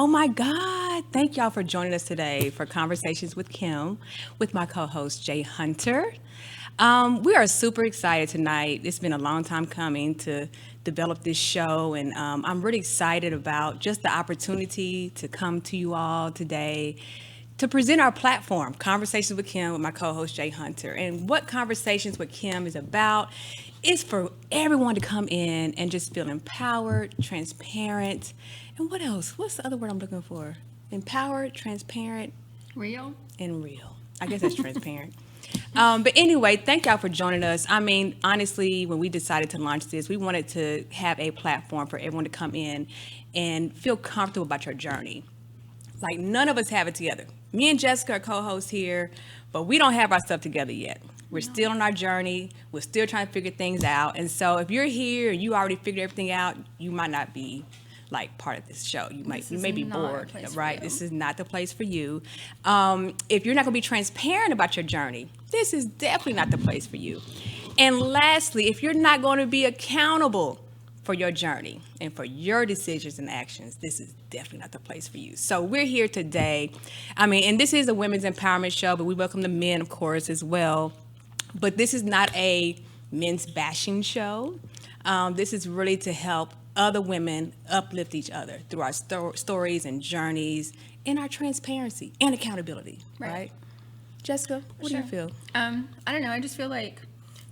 Oh my God. Thank y'all for joining us today for Conversations with Kim with my co host, Jay Hunter. We are super excited tonight. It's been a long time coming to develop this show, and I'm really excited about just the opportunity to come to you all today to present our platform, Conversations with Kim, with my co host, Jay Hunter. And what Conversations with Kim is about is for everyone to come in and just feel empowered, transparent, and what else? What's the other word I'm looking for? Empowered, transparent, Real? and real. I guess that's transparent. But anyway, thank y'all for joining us. I mean, honestly, when we decided to launch this, we wanted to have a platform for everyone to come in and feel comfortable about your journey. Like, none of us have it together. Me and Jessica are co-hosts here, but we don't have our stuff together yet. We're still on our journey. We're still trying to figure things out. And so if you're here and you already figured everything out, you might not be like part of this show. You may be bored, right? This is not the place for you. If you're not going to be transparent about your journey, this is definitely not the place for you. And lastly, if you're not going to be accountable for your journey and for your decisions and actions, this is definitely not the place for you. So we're here today. I mean, and this is a women's empowerment show, but we welcome the men, of course, as well. But this is not a men's bashing show. This is really to help other women uplift each other through our stories and journeys and our transparency and accountability, right? Jessica, what do you feel? I don't know. I just feel like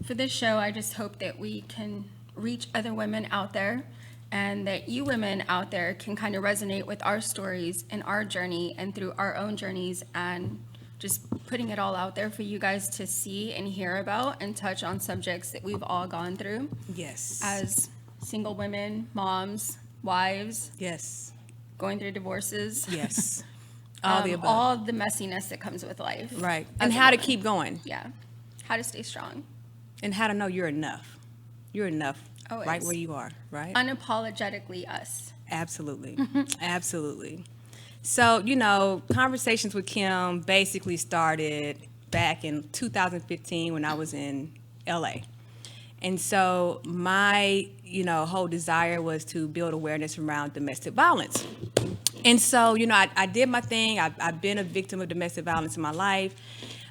for this show, I just hope that we can reach other women out there and that you women out there can kind of resonate with our stories and our journey and through our own journeys and just putting it all out there for you guys to see and hear about and touch on subjects that we've all gone through. Yes. As single women, moms, wives. Yes. Going through divorces. Yes. All the above. All the messiness that comes with life. Right. And how to keep going. Yeah. How to stay strong. And how to know you're enough. You're enough. Always. Right where you are, right? Unapologetically us. Absolutely. Absolutely. So, Conversations with Kim basically started back in 2015 when I was in LA. And so my, whole desire was to build awareness around domestic violence. And so, I did my thing. I've been a victim of domestic violence in my life.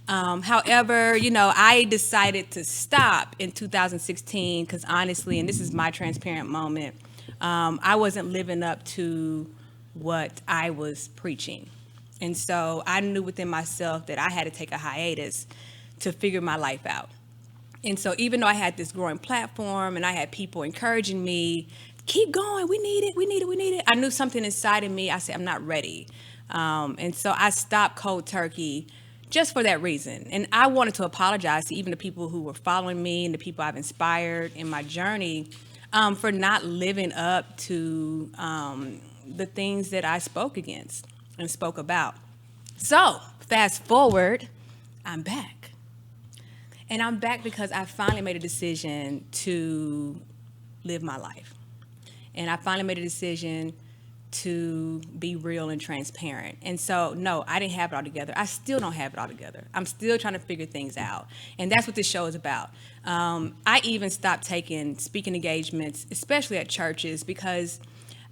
However, I decided to stop in 2016 because honestly, and this is my transparent moment, I wasn't living up to what I was preaching. And so I knew within myself that I had to take a hiatus to figure my life out. And so even though I had this growing platform and I had people encouraging me, keep going, we need it. I knew something inside of me. I said, I'm not ready. And so I stopped cold turkey just for that reason. And I wanted to apologize to even the people who were following me and the people I've inspired in my journey for not living up to the things that I spoke against and spoke about. So fast forward, I'm back. And I'm back because I finally made a decision to live my life. And I finally made a decision to be real and transparent. And so, no, I didn't have it all together. I still don't have it all together. I'm still trying to figure things out. And that's what this show is about. I even stopped taking speaking engagements, especially at churches, because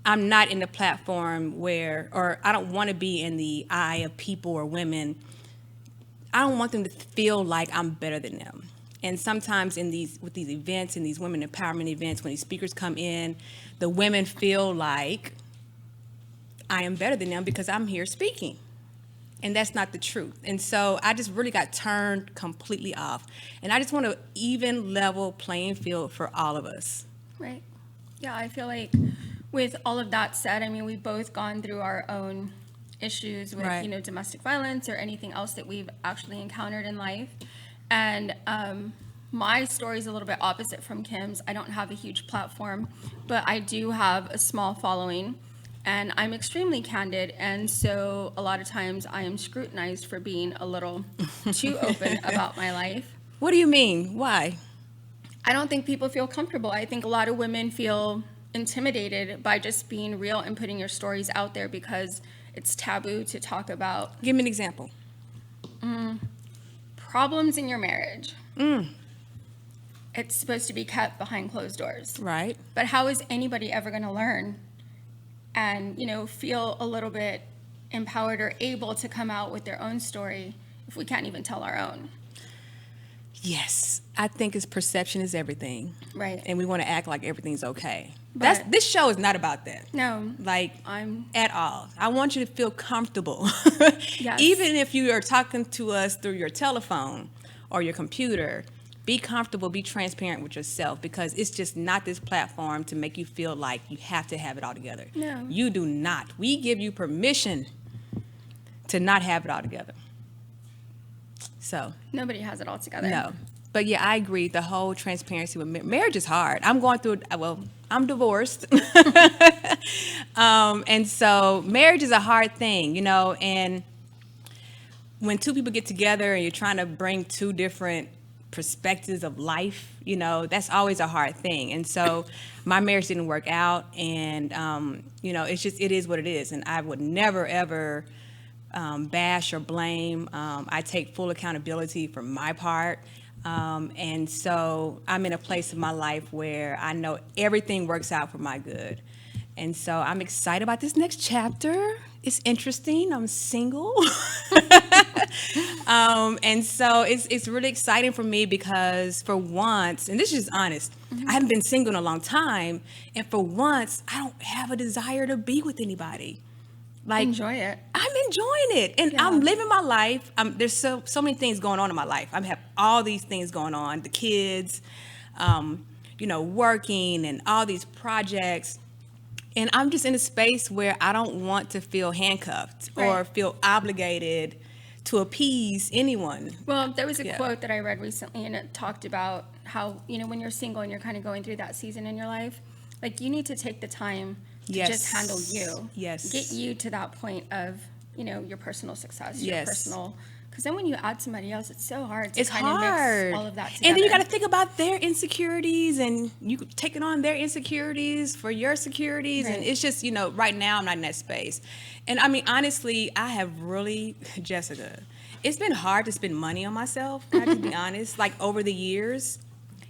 I'm not in the platform or I don't want to be in the eye of people or women. I don't want them to feel like I'm better than them. And sometimes with these events and these women empowerment events, when these speakers come in, the women feel like I am better than them because I'm here speaking. And that's not the truth. And so I just really got turned completely off. And I just want an even level playing field for all of us. Right. Yeah, I feel like with all of that said, I mean, we've both gone through our own issues with, Right. Domestic violence or anything else that we've actually encountered in life. And my story is a little bit opposite from Kim's. I don't have a huge platform, but I do have a small following. And I'm extremely candid. And so a lot of times I am scrutinized for being a little too open about my life. What do you mean? Why? I don't think people feel comfortable. I think a lot of women feel intimidated by just being real and putting your stories out there because it's taboo to talk about. Give me an example. Problems in your marriage. It's supposed to be kept behind closed doors. Right. But how is anybody ever going to learn and, feel a little bit empowered or able to come out with their own story if we can't even tell our own? Yes, I think it's perception is everything. Right. And we want to act like everything's okay. But- This show is not about that. No. Like, I'm- at all. I want you to feel comfortable. Yes. Even if you are talking to us through your telephone or your computer, be comfortable, be transparent with yourself, because it's just not this platform to make you feel like you have to have it all together. No. You do not. We give you permission to not have it all together. So, Nobody has it all together. no. But yeah, I agree. The whole transparency with marriage is hard. I'm going through, well, I'm divorced. And so marriage is a hard thing, and when two people get together and you're trying to bring two different perspectives of life, that's always a hard thing. And so my marriage didn't work out, and, it is what it is. And I would never, ever bash or blame. I take full accountability for my part. And so I'm in a place in my life where I know everything works out for my good. And so I'm excited about this next chapter. It's interesting. I'm single. And so it's really exciting for me because for once, and this is just honest, I haven't been single in a long time. And for once, I don't have a desire to be with anybody. Like, Enjoy it. I'm enjoying it, and Yeah. I'm living my life. There's so many things going on in my life. I have all these things going on, the kids, working, and all these projects. And I'm just in a space where I don't want to feel handcuffed or Right. feel obligated to appease anyone. Well, there was a Yeah. quote that I read recently, and it talked about how, when you're single and you're kind of going through that season in your life, like, you need to take the time to Yes. just handle you. Yes. Get you to that point of, your personal success, your Yes. personal. Because then when you add somebody else, it's so hard to It's kind of hard. mix all of that together. And then you got to think about their insecurities, and you taking on their insecurities for your securities. And Right. it's just, right now I'm not in that space. And I mean, honestly, I have really, Jessica, it's been hard to spend money on myself. Can I just be honest? Like, over the years,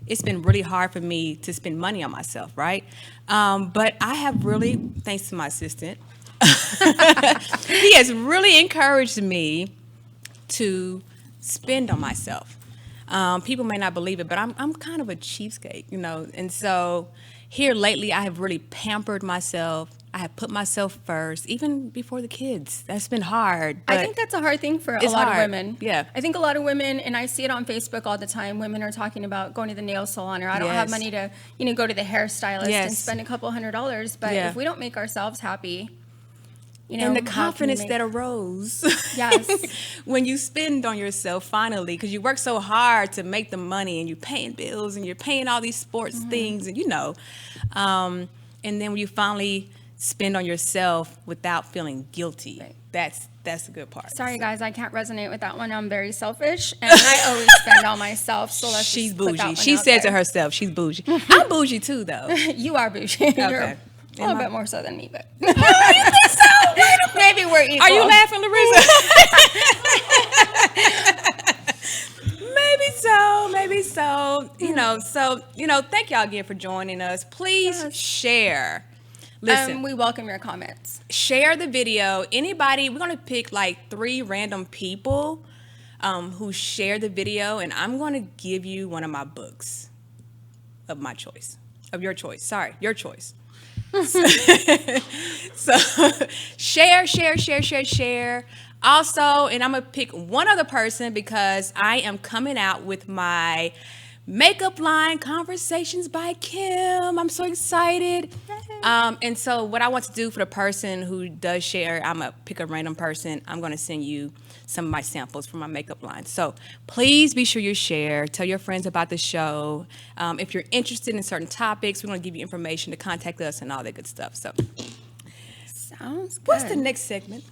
it's been really hard for me to spend money on myself, right? But I have really, thanks to my assistant, he has really encouraged me to spend on myself. People may not believe it, but I'm kind of a cheapskate, and so here lately I have really pampered myself. I have put myself first, even before the kids. That's been hard. I but think that's a hard thing for a it's lot of hard. women. Yeah. I think a lot of women, and I see it on Facebook all the time, women are talking about going to the nail salon, or I don't have Yes. money to, go to the hairstylist and Yes. spend a couple $100. But Yeah. if we don't make ourselves happy, and the how can we confidence make- that arose Yes. when you spend on yourself finally, because you work so hard to make the money, and you're paying bills, and you're paying all these sports Mm-hmm. things, and and then when you finally spend on yourself without feeling guilty, Right. that's the good part. Sorry, guys, I can't resonate with that one. I'm very selfish, and I always spend on myself. So let's She's just put that bougie. one She out said to there. herself, she's bougie. I'm bougie too, though. You are bougie. You're Okay. a little Am I- bit more so than me, but maybe we're equal. Are you laughing, Larissa? Maybe so. Thank y'all again for joining us. Please Yes. share. Listen, We welcome your comments. share the video. Anybody, we're going to pick like 3 random people who share the video, and I'm going to give you one of my books of my choice, of your choice. Sorry, your choice. So share. Also, and I'm going to pick one other person because I am coming out with my makeup line, Conversations by Kim. I'm so excited. And so what I want to do for the person who does share, I'm going to pick a random person. I'm going to send you some of my samples from my makeup line. So please be sure you share. Tell your friends about the show. If you're interested in certain topics, we're going to give you information to contact us and all that good stuff. So Sounds good. what's the next segment?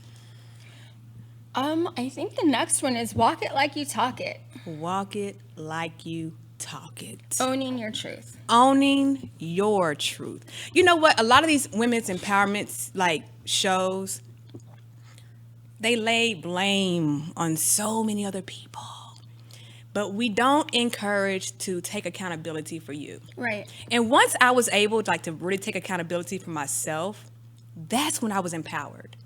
I think the next one is walk it like you talk it. Walk it like you talk it. Owning your truth. Owning your truth. You know what? A lot of these women's empowerment like shows, they lay blame on so many other people. But we don't encourage to take accountability for you. Right. And once I was able to really take accountability for myself, that's when I was empowered.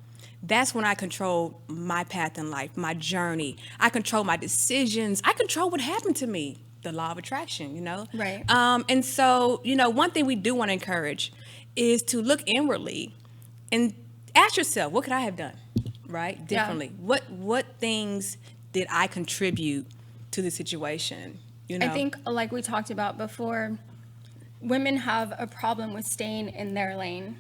That's when I controlled my path in life, my journey. I control my decisions. I control what happened to me. The law of attraction, you know? Right. And so, you know, one thing we do want to encourage is to look inwardly and ask yourself, what could I have done, right? Differently. What things did I contribute to the situation? You know? I think, like we talked about before, women have a problem with staying in their lane.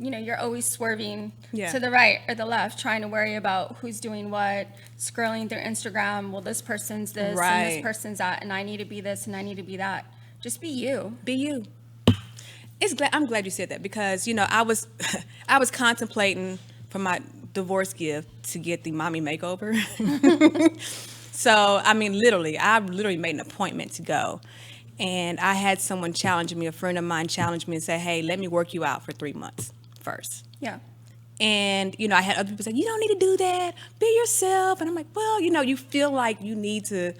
You know, you're always swerving to the right or the left, trying to worry about who's doing what, scrolling through Instagram. Well, this person's this and this person's that, and I need to be this and I need to be that. Just be you. Be you. I'm glad you said that, because, you know, I was contemplating for my divorce gift to get the mommy makeover. So, I mean, I literally made an appointment to go. And I had someone challenge me, a friend of mine challenged me and say, hey, let me work you out for 3 months first. Yeah. And, you know, I had other people say, you don't need to do that. Be yourself. And I'm like, well, you know, you feel like you need to,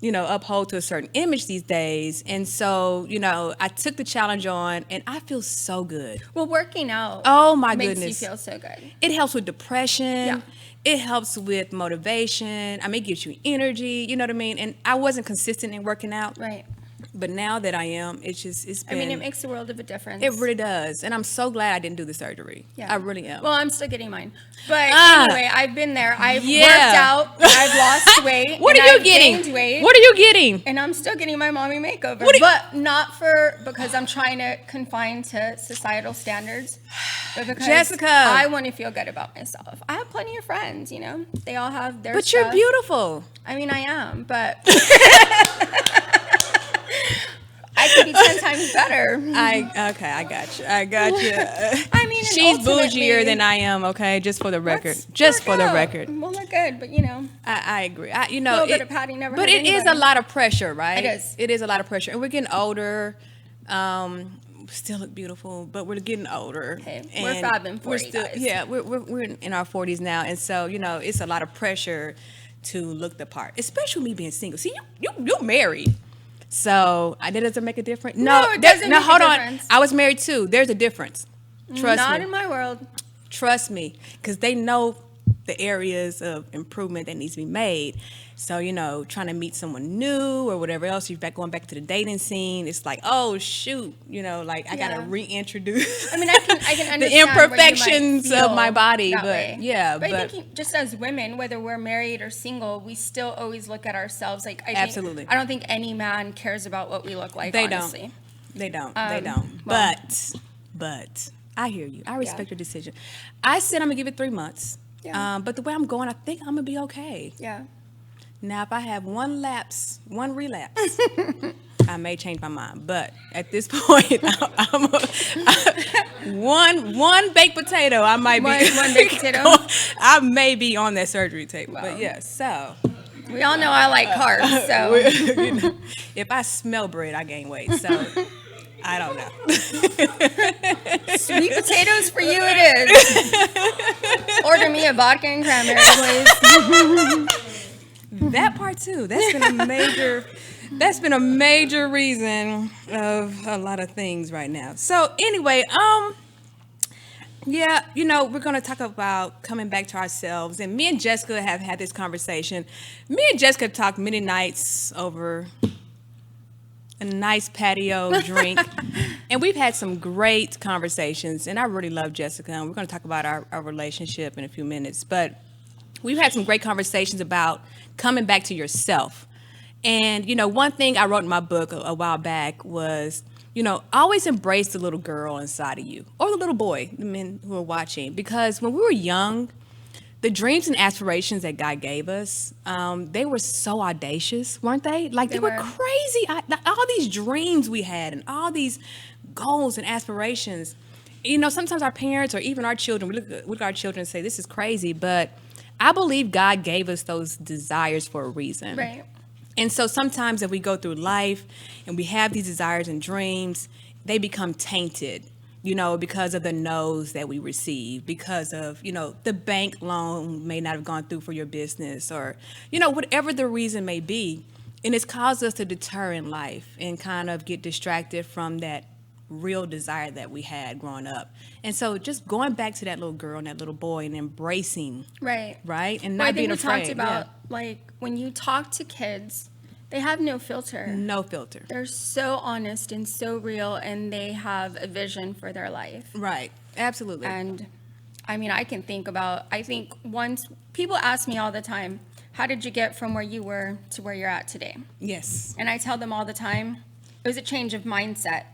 you know, uphold to a certain image these days. And so, you know, I took the challenge on and I feel so good. Well, working out makes makes you feel so good. It helps with depression. Yeah. It helps with motivation. I mean, it gives you energy, you know what I mean? And I wasn't consistent in working out. Right. But now that I am, it's been... I mean, it makes a world of a difference. It really does. And I'm so glad I didn't do the surgery. Yeah. I really am. Well, I'm still getting mine. But anyway, I've been there. I've worked out. I've lost weight. What are you getting? Gained weight, what are you getting? and I'm still getting my mommy makeover. What But not because I'm trying to confine to societal standards. But because Jessica. I want to feel good about myself. I have plenty of friends, you know. They all have their But stuff. you're beautiful. I mean, I am, but... I could be 10 times better. I got you. I mean, She's ultimately, bougier than I am, okay? Just for the record. let's Just work for the out. record. We'll look good, but you know. I agree. You A know, little bit of padding never but hurt it is a anybody. lot of pressure, right? It is. It is a lot of pressure. And we're getting older. Still look beautiful, but we're getting older. Hey, we're fab and 40, guys. Yeah, we're in our 40s now. And so, you know, it's a lot of pressure to look the part, especially me being single. See, you're married. So, that doesn't make a difference? No, it doesn't make a hold difference. on. I was married too. There's a difference. Trust Not me. in my world. Trust me, because they know the areas of improvement that needs to be made. So, you know, trying to meet someone new or whatever else, you're going back to the dating scene. It's like, oh, shoot, you know, like I got to reintroduce I mean, I can understand the where you might imperfections of my feel body. that But way. yeah, But I think just as women, whether we're married or single, we still always look at ourselves. Like, Absolutely. I don't think any man cares about what we look like, They honestly. They don't. well. But I hear you. I respect your decision. I said I'm going to give it 3 months. Yeah. But the way I'm going, I think I'm going to be okay. Yeah. Now, if I have one relapse, I may change my mind. But at this point, one baked potato, I might be. One baked potato? I may be on that surgery table. Wow. But yeah, so. We all know I like carbs, so. You know, if I smell bread, I gain weight. So I don't know. Sweet potatoes for you it is. Order me a vodka and cranberry, please. That part too. That's been a major reason of a lot of things right now. So anyway, yeah, you know, we're gonna talk about coming back to ourselves. And me and Jessica have had this conversation. Me and Jessica talked many nights over a nice patio drink. And we've had some great conversations. And I really love Jessica. And we're gonna talk about our relationship in a few minutes. But we've had some great conversations about coming back to yourself. And, you know, one thing I wrote in my book a while back was, you know, always embrace the little girl inside of you, or the little boy, the men who are watching. Because when we were young, the dreams and aspirations that God gave us, they were so audacious, weren't they? Like, they were crazy. All these dreams we had and all these goals and aspirations. You know, sometimes our parents or even our children, we look at our children and say, this is crazy, but I believe God gave us those desires for a reason. Right. And so sometimes if we go through life and we have these desires and dreams, they become tainted, you know, because of the no's that we receive, because of, you know, the bank loan may not have gone through for your business, or, you know, whatever the reason may be. And it's caused us to deter in life and kind of get distracted from that real desire that we had growing up. And so just going back to that little girl and that little boy and embracing, Right. right? And Well, not I think being we afraid. talked about, like, when you talk to kids, they have no filter. No filter. They're so honest and so real, and they have a vision for their life. Right. Absolutely. And I mean, I think once people ask me all the time, how did you get from where you were to where you're at today? Yes. And I tell them all the time, it was a change of mindset.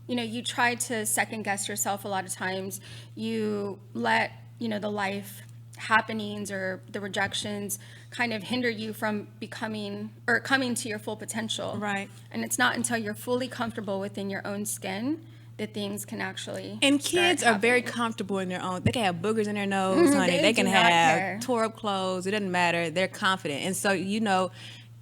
You know, you try to second guess yourself a lot of times. You let, the life happenings or the rejections kind of hinder you from becoming or coming to your full potential. Right. And it's not until you're fully comfortable within your own skin that things can actually And start kids are very happening. comfortable in their own. They can have boogers in their nose, honey. They They can do not have care. tore up clothes. It doesn't matter. They're confident. And so,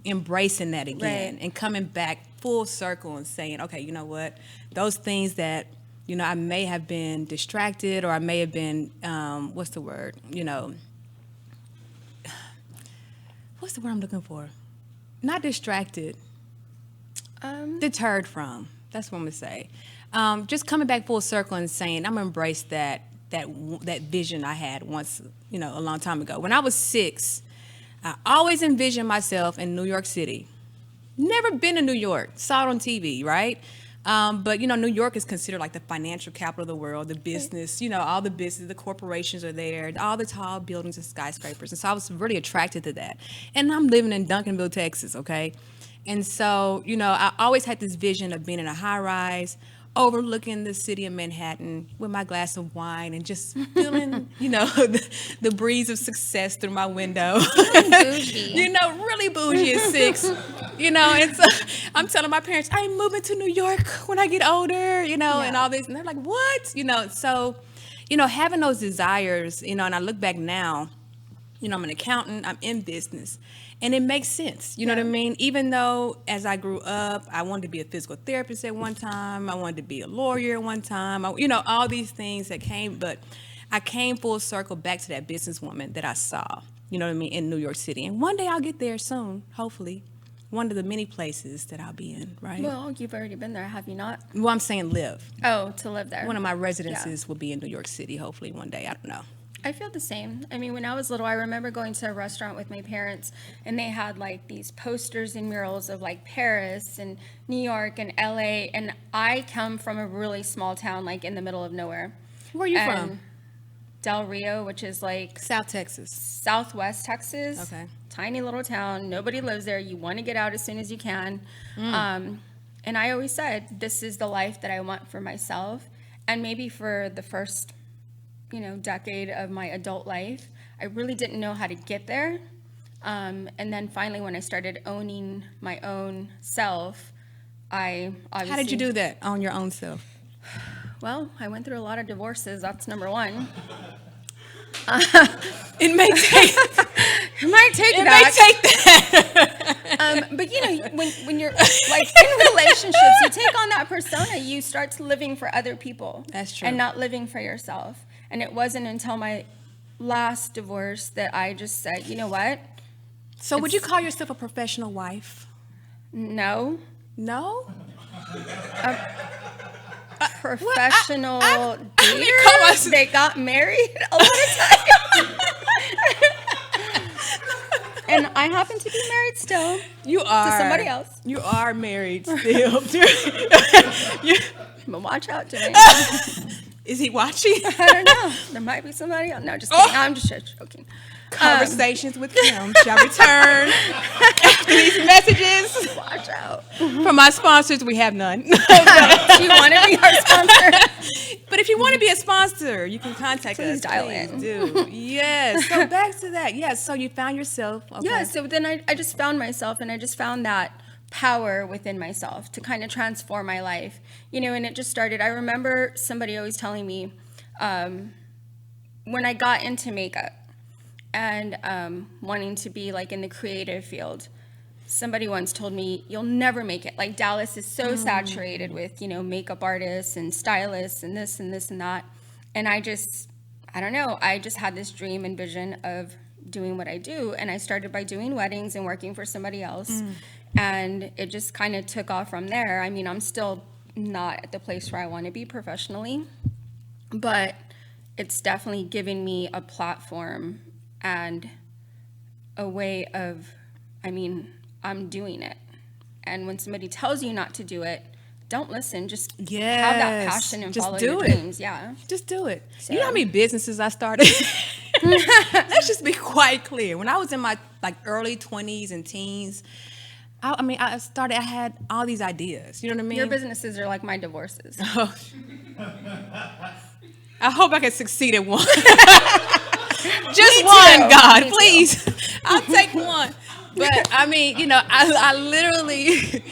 embracing that again Right. and coming back full circle and saying, okay, you know what? Those things that, I may have been distracted or I may have been, what's the word? What's the word I'm looking for? Not distracted. Deterred from. That's what I'm gonna say. Just coming back full circle and saying I'm gonna embrace that vision I had once, a long time ago. When I was 6, I always envisioned myself in New York City. Never been to New York. Saw it on TV, right? But New York is considered like the financial capital of the world, the business, all the business, the corporations are there, all the tall buildings and skyscrapers. And so I was really attracted to that. And I'm living in Duncanville, Texas, okay? And so, I always had this vision of being in a high rise, overlooking the city of Manhattan with my glass of wine and just feeling, the breeze of success through my window. Bougie. Really bougie at 6, and so I'm telling my parents, I'm moving to New York when I get older, and all this. And they're like, what? So, having those desires, and I look back now, I'm an accountant, I'm in business. And it makes sense, you know what I mean? Even though as I grew up, I wanted to be a physical therapist at one time, I wanted to be a lawyer at one time, all these things that came, but I came full circle back to that businesswoman that I saw, in New York City. And one day I'll get there soon, hopefully. One of the many places that I'll be in, right? Well, you've already been there, have you not? Well, I'm saying live. Oh, to live there. One of my residences will be in New York City, hopefully one day. I don't know. I feel the same. I mean, when I was little, I remember going to a restaurant with my parents, and they had like these posters and murals of like Paris and New York and LA. And I come from a really small town, like in the middle of nowhere. Where are you And from? Del Rio, which is like South Texas. Southwest Texas. Okay. Tiny little town. Nobody lives there. You want to get out as soon as you can. And I always said, this is the life that I want for myself. And maybe for the first decade of my adult life, I really didn't know how to get there. And then finally, when I started owning my own self, I obviously... How did you do that on your own self? Well, I went through a lot of divorces. That's number one. It may take It might take it that. may take that. But when you're like in relationships, you take on that persona. You start living for other people. That's true. And not living for yourself. And it wasn't until my last divorce that I just said, you know what? So would you call yourself a professional wife? No. No? Professional I mean, dater. come on. They got married a lot of times. And I happen to be married still. You are. To somebody else. You are married still. But watch out, Jimmy. Is he watching? I don't know. There might be somebody else. No, just kidding. I'm just joking. Conversations with him shall return after these messages. Watch out. From my sponsors, we have none. Do you want to be our sponsor? But if you want to be a sponsor, you can contact Please us. dial Please in. do. Yes. So back to that. Yes. So you found yourself. Okay. Yeah, so then I just found myself, and I just found that power within myself to kind of transform my life. And it just started. I remember somebody always telling me when I got into makeup and wanting to be like in the creative field, somebody once told me, you'll never make it. Like Dallas is so saturated with, makeup artists and stylists and this and this and that. And I don't know, I just had this dream and vision of doing what I do. And I started by doing weddings and working for somebody else. And it just kind of took off from there. I mean, I'm still not at the place where I want to be professionally, but it's definitely given me a platform and a way of, I mean, I'm doing it. And when somebody tells you not to do it, don't listen. Just have that Yes. passion and Just follow do your it. dreams. Yeah. Just do it. So- You know how many businesses I started? Let's just be quite clear. When I was in my like early 20s and teens, I had all these ideas. You know what I mean? Your businesses are like my divorces. Oh. I hope I can succeed at one. Just Me one, too. God, Me too. please. I'll take one. But I mean, you know, I literally,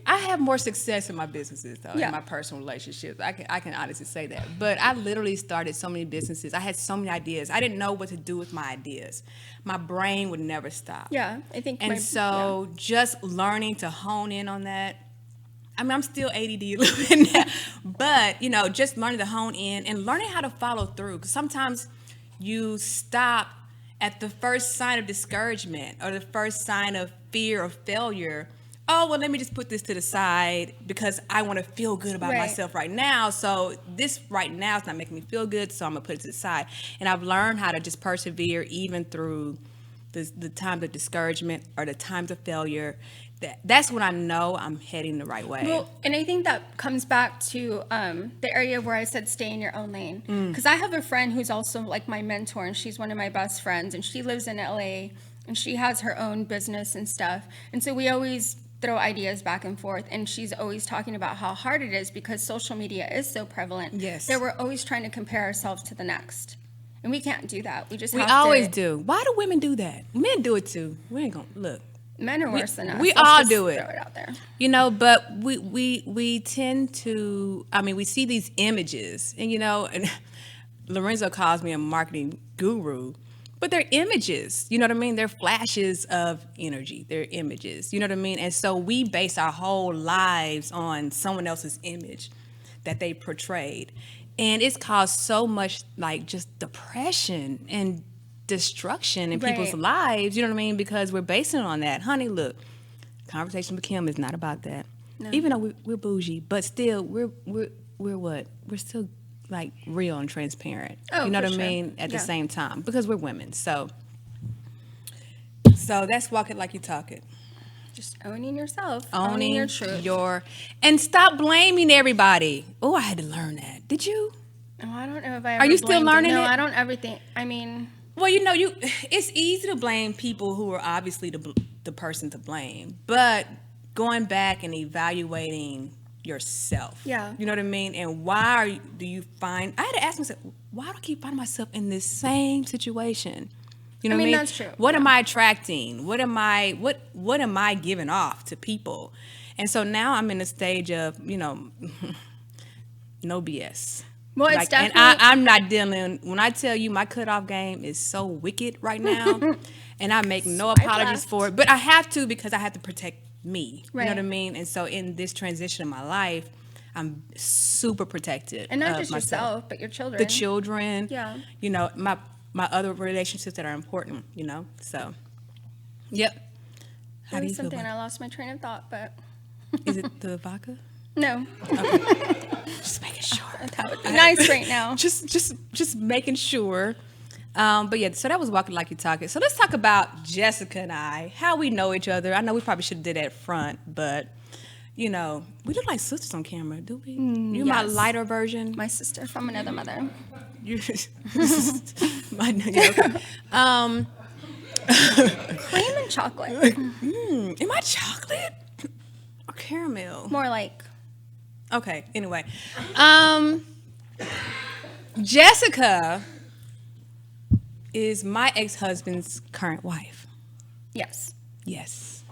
I have more success in my businesses though, Yeah. in my personal relationships. I can honestly say that. But I literally started so many businesses. I had so many ideas. I didn't know what to do with my ideas. My brain would never stop. Yeah, I think. And so just learning to hone in on that. I mean, I'm still ADD a little bit now, but you know, just learning to hone in and learning how to follow through. Because sometimes you stop at the first sign of discouragement or the first sign of fear or failure. Oh, well, let me just put this to the side because I want to feel good about Right. myself right now. So this right now is not making me feel good, so I'm gonna put it to the side. And I've learned how to just persevere even through the times of discouragement or the times of failure. That's when I know I'm heading the right way. Well, and I think that comes back to the area where I said stay in your own lane. Because I have a friend who's also like my mentor, and she's one of my best friends, and she lives in LA, and she has her own business and stuff. And so we always throw ideas back and forth, and she's always talking about how hard it is because social media is so prevalent. Yes. That we're always trying to compare ourselves to the next. And we can't do that. We just We have always to. do. Why do women do that? Men do it too. We ain't gonna look. Men are worse than us. we Let's all just do it. Throw it out there. You know, but we tend to, I mean, we see these images and, you know, and Lorenzo calls me a marketing guru, but they're images, you know what I mean? They're flashes of energy. They're images, you know what I mean? And so we base our whole lives on someone else's image that they portrayed. And it's caused so much like just depression and destruction in people's Right. lives, you know what I mean? Because we're basing it on that. Honey, look, Conversation with Kim is not about that. No. Even though we're bougie, but still we're what? We're still like real and transparent. Oh, you know for what I sure. mean? At the Yeah. same time, because we're women. So that's walk it like you talk it. Just owning yourself. Owning your truth. and stop blaming everybody. Oh, I had to learn that. Did you? Oh, I don't know if I Are ever you still blamed learning No, it? I don't ever think. I mean, Well, you know, it's easy to blame people who are obviously the person to blame, but going back and evaluating yourself. Yeah. You know what I mean? And why do you find? I had to ask myself, why do I keep finding myself in this same situation? You know what I mean, mean? that's true. What am Yeah. I attracting? What am I giving off to people? And so now I'm in a stage of, you know, no BS. well, it's Like, definitely. and I'm not dealing. When I tell you my cutoff game is so wicked right now, and I make no Swipe apologies left. for it, but I have to because I have to protect me. You know what I Right. mean? And so in this transition in my life, I'm super protected and not of just myself. yourself, but your children. The children. Yeah. You know, my other relationships that are important. You know, so. Yep. How There do was you feel? something About I lost my train of thought, but Is it the vodka? no, Just making sure. that would be nice right now. just making sure. But yeah, so that was walking like you talk it. So let's talk about Jessica and I, how we know each other. I know we probably should have did that front, but you know, we look like sisters on camera, do we? You're my yes. lighter version. My sister from another mother. You, my, yeah, okay. Cream and chocolate. Am I chocolate or caramel? More like. Okay, anyway. Jessica is my ex-husband's current wife. Yes. Yes.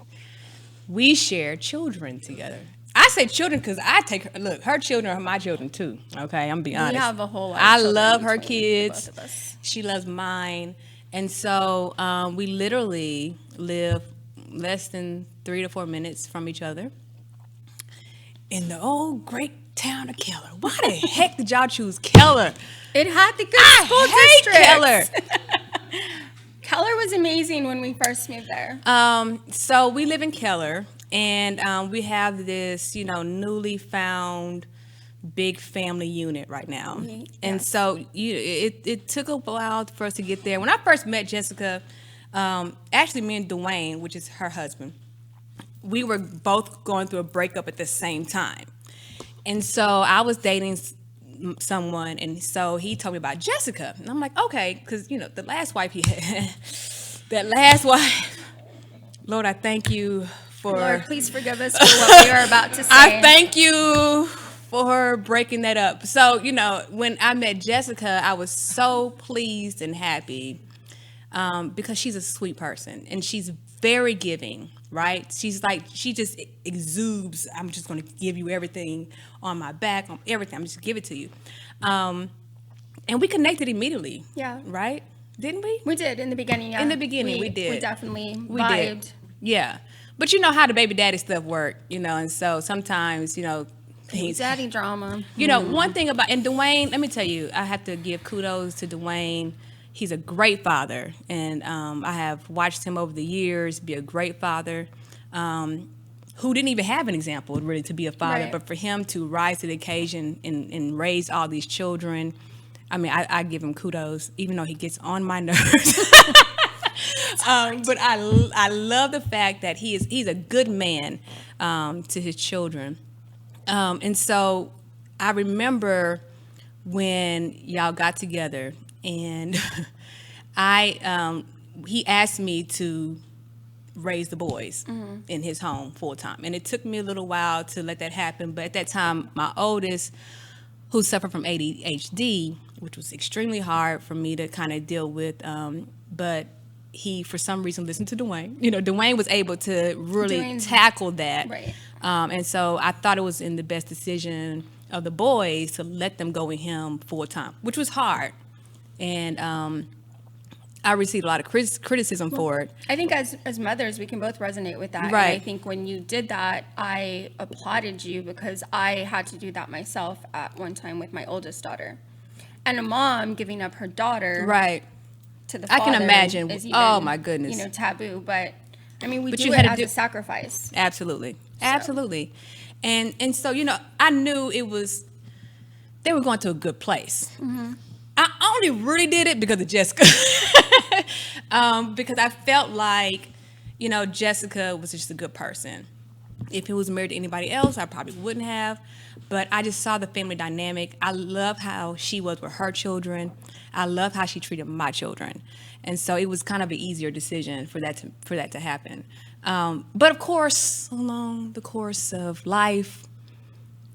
We share children together. I say children because I take her. Look, her children are my children too. Okay, I'm be honest. We have a whole lot. Of I children love her between kids. Both of us. She loves mine, and so we literally live less than 3 to 4 minutes from each other in the old great town of Keller. Why the heck did y'all choose Keller? It had the good I school hate districts. Keller. Keller was amazing when we first moved there. So we live in Keller. And we have this, newly found big family unit right now. And Yes. so it took a while for us to get there. When I first met Jessica, actually me and Dwayne, which is her husband, we were both going through a breakup at the same time. And so I was dating someone, and so he told me about Jessica. And I'm like, okay, because, the last wife he had, that last wife, Lord, I thank you for. Lord, please forgive us for what we are about to say. I thank you for breaking that up. So, when I met Jessica, I was so pleased and happy because she's a sweet person and she's very giving, right? She just exudes, I'm just going to give you everything on my back, on everything. I'm just give it to you. And we connected immediately. Yeah. Right? Didn't we? We did in the beginning, yeah. In the beginning, we did. We definitely We vibed. did. Yeah. But you know how the baby daddy stuff work, and so sometimes, things. Daddy drama. One thing about, and Dwayne, let me tell you, I have to give kudos to Dwayne. He's a great father, and I have watched him over the years be a great father who didn't even have an example, really, to be a father. Right. But for him to rise to the occasion and raise all these children, I mean, I give him kudos, even though he gets on my nerves. But I love the fact that he's a good man to his children. And so I remember when y'all got together, and he asked me to raise the boys in his home full time. And it took me a little while to let that happen. But at that time, my oldest, who suffered from ADHD, which was extremely hard for me to kind of deal with, but he, for some reason, listened to Dwayne. Dwayne was able to really Dwayne's- tackle that. Right. And so I thought it was in the best decision of the boys to let them go with him full time, which was hard. And I received a lot of criticism for it. I think as mothers, we can both resonate with that. Right. And I think when you did that, I applauded you because I had to do that myself at one time with my oldest daughter. And a mom giving up her daughter Right. to the I father can imagine. is Oh, even, my goodness. Taboo. But I mean, we But do you it had to as do- a sacrifice. Absolutely. Absolutely. And so, I knew they were going to a good place. I only really did it because of Jessica. Because I felt like, Jessica was just a good person. If he was married to anybody else, I probably wouldn't have. But I just saw the family dynamic. I love how she was with her children. I love how she treated my children. And so it was kind of an easier decision for that to happen. But of course, along the course of life,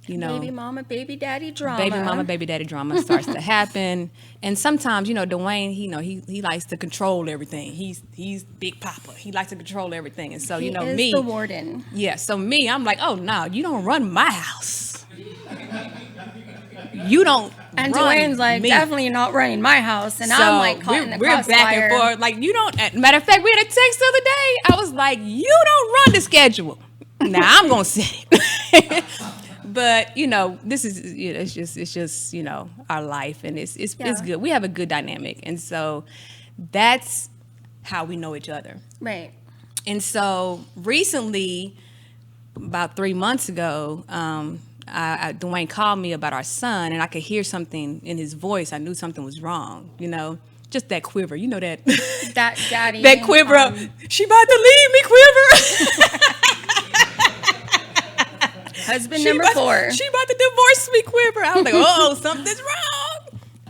Baby mama, baby daddy drama. baby mama, baby daddy drama starts to happen. And sometimes, Dwayne, he likes to control everything. He's Big Papa. He likes to control everything. And so, He is me. the warden. Yeah, so me, I'm like, oh, no, you don't run my house. You don't And run Dwayne's like, me. definitely not running my house. And I'm like caught in the we're crossfire. back and forth. Like, you don't, matter of fact, we had a text the other day. I was like, you don't run the schedule. Now I'm going to set it. But, this is, it's just, our life, and it's Yeah. good. We have a good dynamic. And so that's how we know each other. Right. And so recently, about 3 months ago, Dwayne called me about our son, and I could hear something in his voice. I knew something was wrong, just that quiver. You know that That daddy. that quiver of, she about to leave me, quiver. Husband number 4. She about to divorce me, quiver. I was like, oh, something's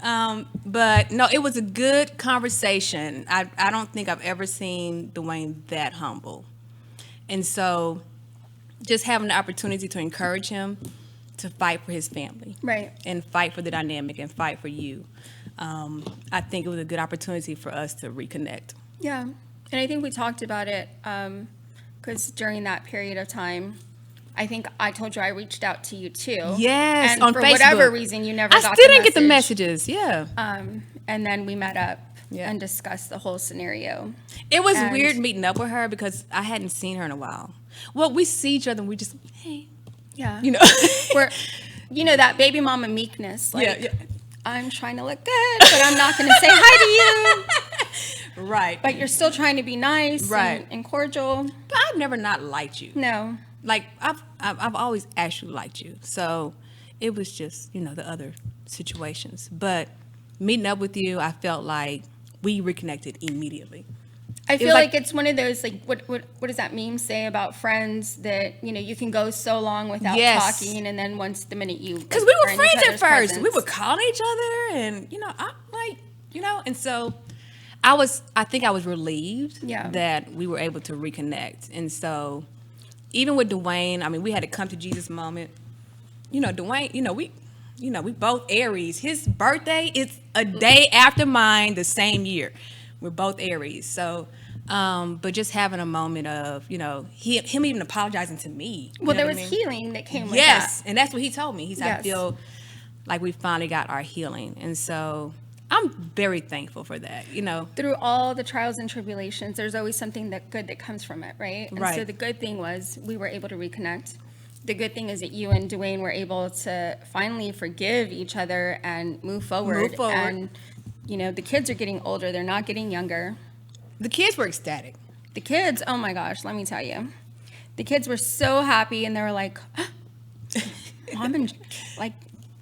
wrong. But no, it was a good conversation. I don't think I've ever seen Dwayne that humble. And so just having the opportunity to encourage him to fight for his family. Right. And fight for the dynamic and fight for you. I think it was a good opportunity for us to reconnect. Yeah. And I think we talked about it because during that period of time, I think I told you I reached out to you too. Yes, and on for Facebook. whatever reason, you never I got still the didn't get the message. messages. Yeah. And then we met up Yeah. and discussed the whole scenario. It was And- weird meeting up with her because I hadn't seen her in a while. Well, we see each other and we just, hey, Yeah. We're, Where, that baby mama meekness. Like, yeah. I'm trying to look good, but I'm not going to say hi to you. Right. but you're still trying to be nice Right. and cordial. But I've never not liked you. No. Like I've always actually liked you. So it was just, the other situations. But meeting up with you, I felt like we reconnected immediately. I was feel like- like it's one of those, like, what does that meme say about friends that, you can go so long without Yes. talking, and then once the minute you, Because we are were in friends each at other's first. presence. We would call each other, and I'm like, and so I think I was relieved Yeah. that we were able to reconnect. And so even with Dwayne, I mean, we had a come to Jesus moment. Dwayne, we both Aries. His birthday is a day after mine, the same year. We're both Aries. So, but just having a moment of, him even apologizing to me. Well, there what was I mean? healing that came with Yes, that. and that's what he told me. He said, I Yes. feel like we finally got our healing. And so I'm very thankful for that, Through all the trials and tribulations, there's always something good that comes from it, right? And so Right. the good thing was we were able to reconnect. The good thing is that you and Dwayne were able to finally forgive each other and move forward. Move forward. And, the kids are getting older. They're not getting younger. The kids were ecstatic. The kids, oh my gosh, let me tell you. The kids were so happy, and they were like, Mom and, like,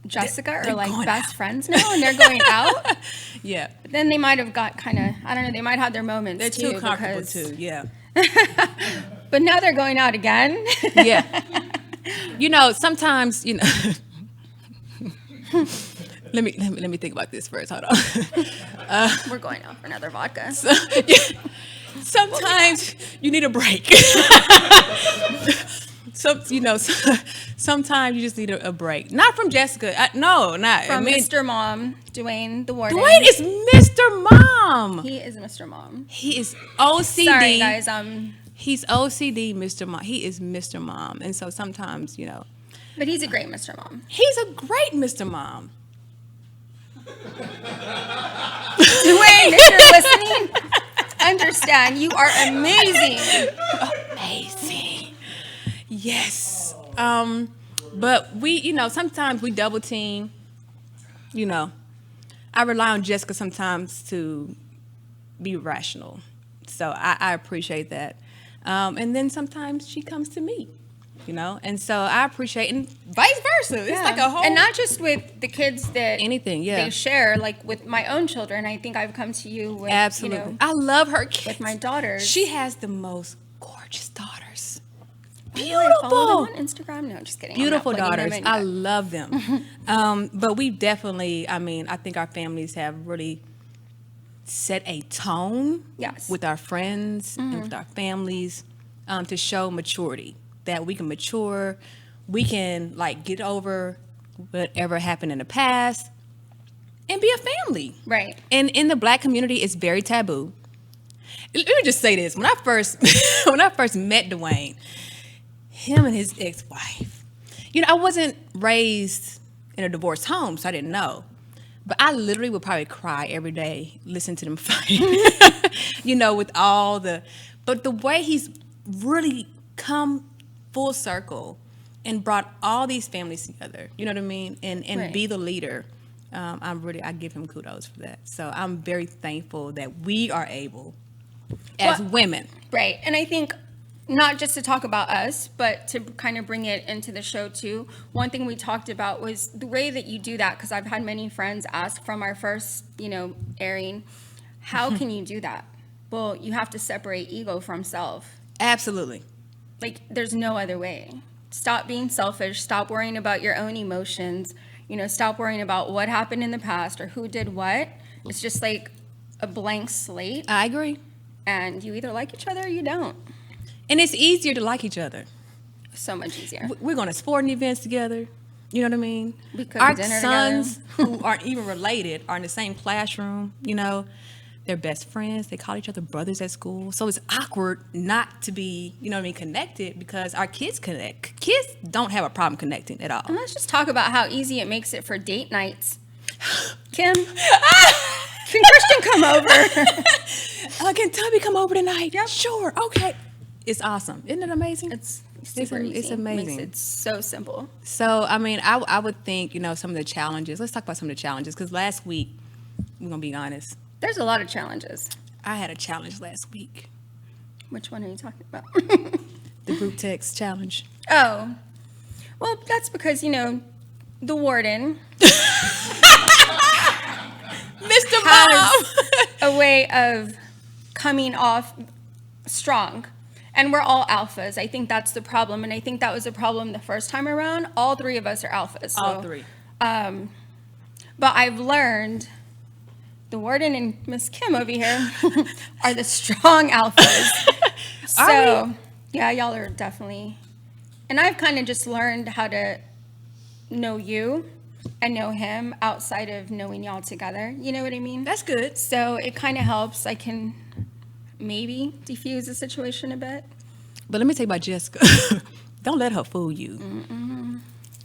Jessica are they're like going best friends now, and they're going out. Yeah. But then they might have got kind of, I don't know, they might have their moments They're too. too comfortable because- too. Yeah. But now they're going out again. Yeah. Sometimes, let me think about this first. Hold on. We're going out for another vodka. Sometimes you need a break. Sometimes you just need a break. Not from Jessica. No, not From I mean, Mr. Mom, Dwayne, the warden. Dwayne is Mr. Mom. He is Mr. Mom. He is OCD. Sorry, guys. He's OCD, Mr. Mom. He is Mr. Mom. And so sometimes, But he's a great Mr. Mom. he's a great Mr. Mom. Dwayne, if you're listening, understand you are amazing. Amazing. Yes. But we, sometimes we double team. I rely on Jessica sometimes to be rational. So I appreciate that. And then sometimes she comes to me, and so I appreciate, and vice versa. It's like a whole, And not just with the kids that anything. Yeah. they share, like with my own children. I think I've come to you with, Absolutely. I love her kids. with my daughters. She has the most gorgeous daughters. Really? I follow Beautiful. them on Instagram. No, just kidding. I'm Beautiful not plugging daughters. them in I yet. love them. But we definitely, I think our families have really set a tone Yes. with our friends and with our families to show maturity, that we can mature, we can get over whatever happened in the past and be a family. Right. And in the Black community, it's very taboo. Let me just say this: when I first met Dwayne, him and his ex-wife, I wasn't raised in a divorced home, so I didn't know. But I literally would probably cry every day listening to them fight. With all but the way he's really come full circle and brought all these families together, you know what I mean? And Right. be the leader. I give him kudos for that. So I'm very thankful that we are able, as Well- women. Right. And I think not just to talk about us, but to kind of bring it into the show too. One thing we talked about was the way that you do that, because I've had many friends ask from our first, airing, how can you do that? Well, you have to separate ego from self. Absolutely. Like, there's no other way. Stop being selfish. Stop worrying about your own emotions. Stop worrying about what happened in the past or who did what. It's just like a blank slate, I agree. and you either like each other or you don't. And it's easier to like each other. So much easier. We're going to sporting events together. You know what I mean? We cook Our dinner sons, who aren't even related, are in the same classroom. They're best friends. They call each other brothers at school. So it's awkward not to be, connected, because our kids connect. Kids don't have a problem connecting at all. And let's just talk about how easy it makes it for date nights. Kim, can Christian come over? Can Tubby come over tonight? Yep. Sure. Okay. It's awesome. Isn't it amazing? It's super easy. It's amazing. Makes it so simple. So, I would think, some of the challenges. Let's talk about some of the challenges, because last week, we're going to be honest, There's a lot of challenges. I had a challenge last week. Which one are you talking about? The group text challenge. Oh, well, that's because, the warden Mr. has a way of coming off strong. And we're all alphas. I think that's the problem. And I think that was a problem the first time around. All three of us are alphas. All three. But I've learned the warden and Miss Kim over here are the strong alphas. So, yeah, y'all are definitely. And I've kind of just learned how to know you and know him outside of knowing y'all together. You know what I mean? That's good. So it kind of helps. I can maybe diffuse the situation a bit. But let me tell you about Jessica. Don't let her fool you.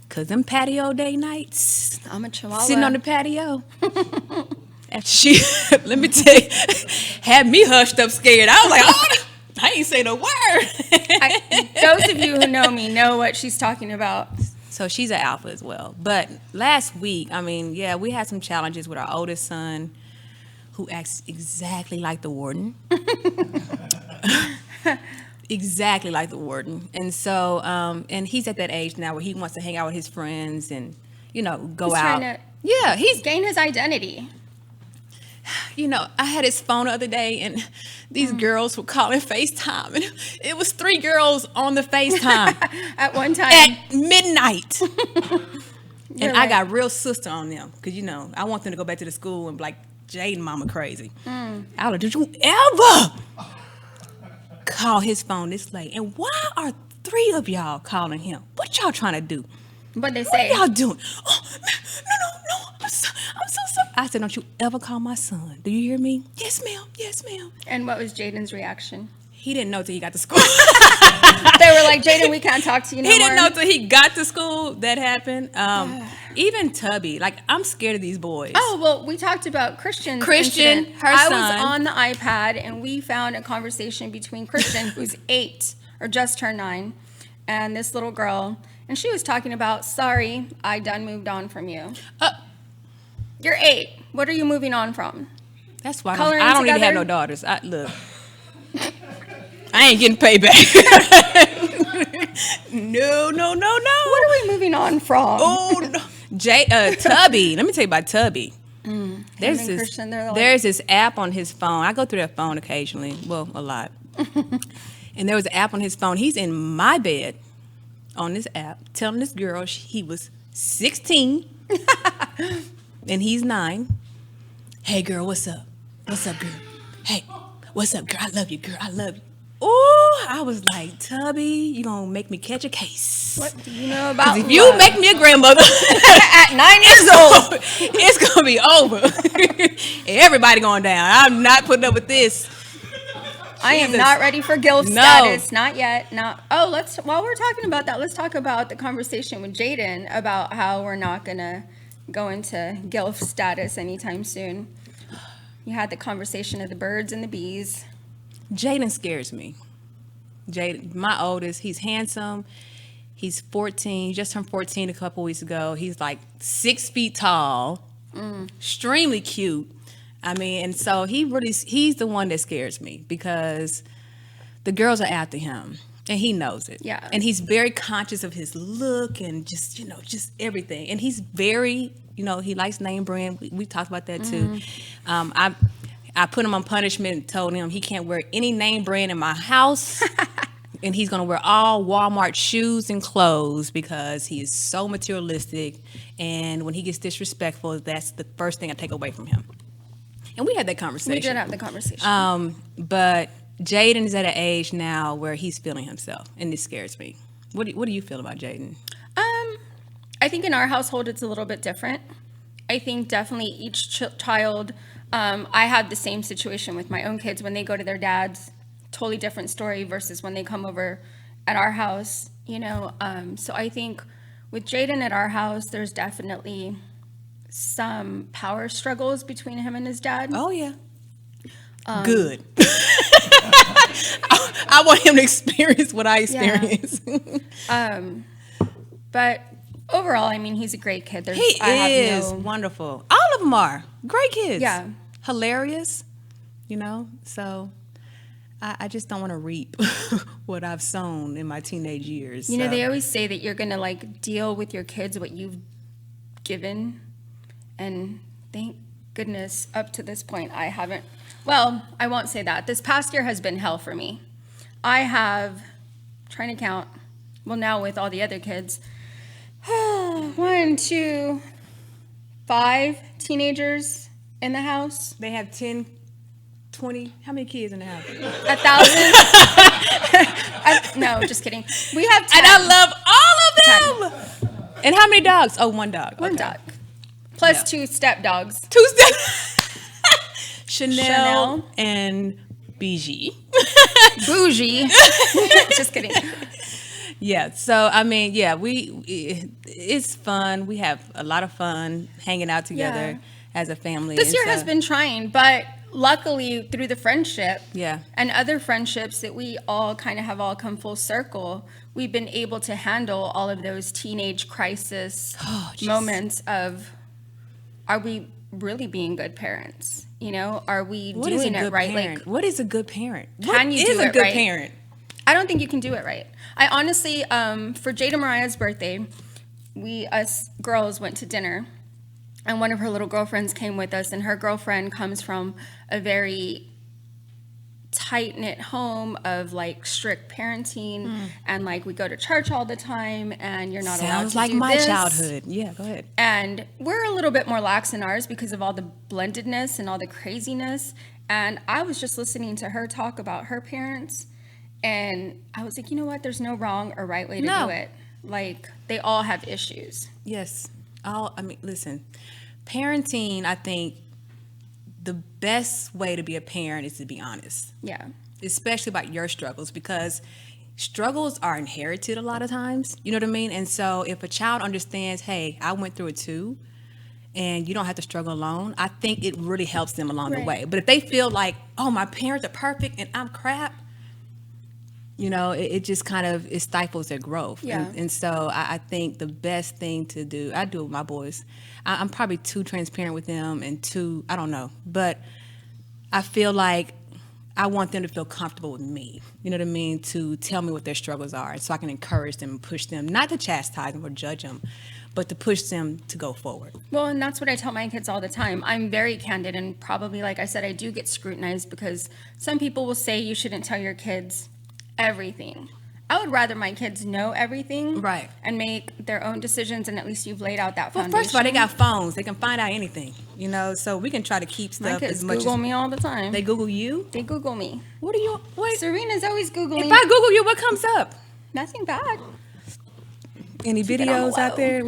Because them patio day nights, I'm a chihuahua. sitting on the patio. After she, let me tell you, had me hushed up scared. I was like, oh, I ain't say no word. Those of you who know me know what she's talking about. So she's an alpha as well. But last week, we had some challenges with our oldest son, who acts exactly like the warden. Exactly like the warden. And so, and he's at that age now where he wants to hang out with his friends and, go He's out. trying to He's gain his identity. I had his phone the other day and these girls were calling FaceTime and it was 3 girls on the FaceTime At one time. at midnight. You're And I right. got real sister on them because, I want them to go back to the school and be like, Jaden mama crazy. I was like, did you ever call his phone this late? And why are 3 of y'all calling him? What y'all trying to do? What they What say. are y'all doing? Oh, no. I'm so sorry. I said, don't you ever call my son. Do you hear me? Yes, ma'am. Yes, ma'am. And what was Jaden's reaction? He didn't know till he got to school. They were like, Jaden, we can't talk to you no He more. didn't know till he got to school that happened. Even Tubby, I'm scared of these boys. Oh, well, we talked about Christian's Christian, incident. her I son. was on the iPad, and we found a conversation between Christian, who's 8, or just turned 9, and this little girl. And she was talking about, sorry, I done moved on from you. You're 8. What are you moving on from? That's why Coloring I don't need to have together? no daughters. Look, I ain't getting payback. No. What are we moving on from? Oh no, Tubby. Let me tell you about Tubby. There's and this Christian, they're like- there's this app on his phone. I go through that phone occasionally. Well, a lot. And there was an app on his phone. He's in my bed on this app telling this girl he was 16 and he's 9. Hey girl, what's up? What's up, girl? Hey, what's up, girl? I love you, girl. I love you. Oh, I was like, Tubby, you gonna make me catch a case. What do you know about If you love? make me a grandmother, At 9 years old. it's gonna be over. Everybody going down. I'm not putting up with this. I am Jesus. not ready for GILF No. status. Not yet. Not. Oh, while we're talking about that, let's talk about the conversation with Jaden about how we're not gonna go into GILF status anytime soon. You had the conversation of the birds and the bees. Jaden scares me. Jaden, my oldest, he's handsome. He's 14, just turned 14 a couple weeks ago. He's like 6 feet tall, extremely cute. And so he's the one that scares me because the girls are after him and he knows it. Yeah. And he's very conscious of his look and just everything. And he's very, he likes name brand. We talked about that too. I put him on punishment and told him he can't wear any name brand in my house. And he's going to wear all Walmart shoes and clothes because he is so materialistic. And when he gets disrespectful, that's the first thing I take away from him. And we had that conversation. We did have the conversation. But Jaden is at an age now where he's feeling himself, and this scares me. What do you feel about Jaden? I think in our household it's a little bit different. I think definitely each child. I had the same situation with my own kids when they go to their dad's. Totally different story versus when they come over at our house. So I think with Jaden at our house, there's definitely some power struggles between him and his dad. Oh yeah. Good. I want him to experience what I experienced. But overall, he's a great kid. He is wonderful. All of them are great kids. Yeah. Hilarious. you know? So I just don't want to reap what I've sown in my teenage years. You know, so. they always say that you're going to like deal with your kids what you've given. And thank goodness up to this point, I haven't. Well, I won't say that. This past year has been hell for me. I have, trying to count, well, now with all the other kids, 1, 2, 5 teenagers in the house. They have 10, 20, how many kids in the house? 1,000. No, just kidding. We have 10. And I love all of them. And how many dogs? Oh, one dog. One Okay. dog. Plus Yeah. 2 step dogs. Tuesday. Chanel, Chanel. and BG. Bougie. Just kidding. Yeah. So I mean, yeah, it's fun. We have a lot of fun hanging out together Yeah. as a family. This And year so- has been trying, but luckily through the friendship Yeah. and other friendships that we all kind of have all come full circle, we've been able to handle all of those teenage crisis Oh, jeez. moments of, are we really being good parents? You know, are we What is a doing it good right? parent? Like, What is a good parent? Can you What is do a it good right? parent? I don't think you can do it right. I honestly, for Jada Mariah's birthday, us girls went to dinner, and one of her little girlfriends came with us, and her girlfriend comes from a very tight-knit home of like strict parenting, and like we go to church all the time, and you're not allowed Sounds to like do my this. childhood. Yeah, go ahead. And we're a little bit more lax in ours because of all the blendedness and all the craziness. And I was just listening to her talk about her parents, and I was like, you know what? There's no wrong or right way to No. do it. Like, they all have issues. Yes. I mean, listen, parenting, I think the best way to be a parent is to be honest, Yeah. especially about your struggles, because struggles are inherited a lot of times. You know what I mean? And so if a child understands, hey, I went through it too, and you don't have to struggle alone, I think it really helps them along the Right. way. But if they feel like, oh, my parents are perfect and I'm crap, you know, it just kind of, it stifles their growth. Yeah. And so I think the best thing to do, I do it with my boys. I'm probably too transparent with them and too, I don't know. But I feel like I want them to feel comfortable with me. You know what I mean? To tell me what their struggles are so I can encourage them and push them, not to chastise them or judge them, but to push them to go forward. Well, and that's what I tell my kids all the time. I'm very candid, and probably, like I said, I do get scrutinized because some people will say you shouldn't tell your kids everything. I would rather my kids know everything, Right. and make their own decisions, and at least you've laid out that Well, foundation. first of all, they got phones. They can find out anything, you know, so we can try to keep My stuff kids as much Google as me all the time. they Google you. They Google me. What are you, what? Serena's always Googling. If I Google you, what comes up? Nothing bad. Any Keep it on the videos out low. there?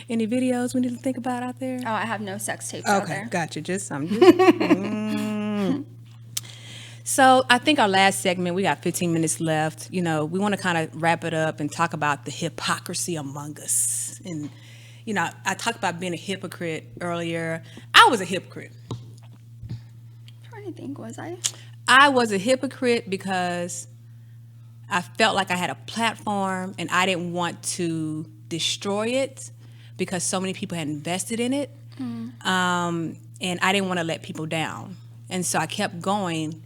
Any videos we need to think about out there? Oh, I have no sex tapes out Okay, there. gotcha. Just something. So I think our last segment, we got 15 minutes left. You know, we want to kind of wrap it up and talk about the hypocrisy among us. And, you know, I talked about being a hypocrite earlier. I was a hypocrite. I'm trying to think, was I? I was a hypocrite because I felt like I had a platform and I didn't want to destroy it because so many people had invested in it. And I didn't want to let people down. And so I kept going,